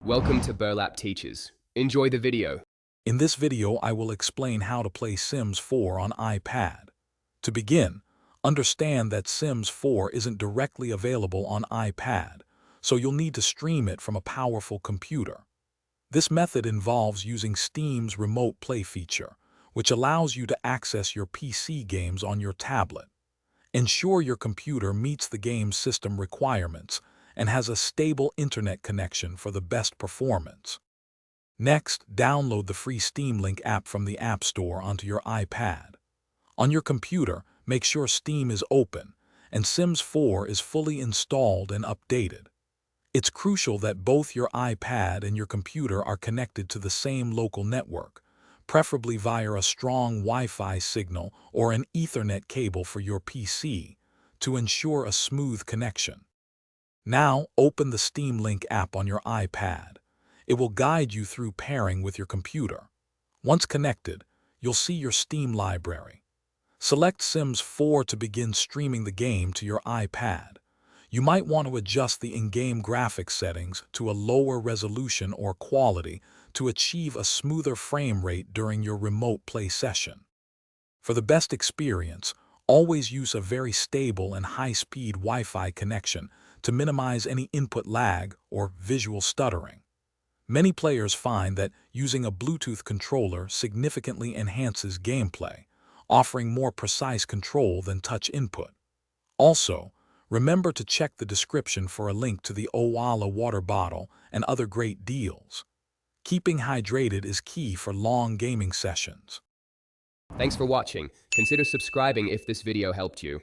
Welcome to Burlap Teachers. Enjoy the video. In this video, I will explain how to play Sims 4 on iPad. To begin, understand that Sims 4 isn't directly available on iPad, so you'll need to stream it from a powerful computer. This method involves using Steam's Remote Play feature, which allows you to access your PC games on your tablet. Ensure your computer meets the game's system requirements and has a stable internet connection for the best performance. Next, download the free Steam Link app from the App Store onto your iPad. On your computer, make sure Steam is open and Sims 4 is fully installed and updated. It's crucial that both your iPad and your computer are connected to the same local network, preferably via a strong Wi-Fi signal or an Ethernet cable for your PC, to ensure a smooth connection. Now, open the Steam Link app on your iPad. It will guide you through pairing with your computer. Once connected, you'll see your Steam library. Select Sims 4 to begin streaming the game to your iPad. You might want to adjust the in-game graphics settings to a lower resolution or quality to achieve a smoother frame rate during your remote play session. For the best experience, always use a very stable and high-speed Wi-Fi connection to minimize any input lag or visual stuttering. Many players find that using a Bluetooth controller significantly enhances gameplay, offering more precise control than touch input. Also, remember to check the description for a link to the Owala water bottle and other great deals. Keeping hydrated is key for long gaming sessions. Thanks for watching. Consider subscribing if this video helped you.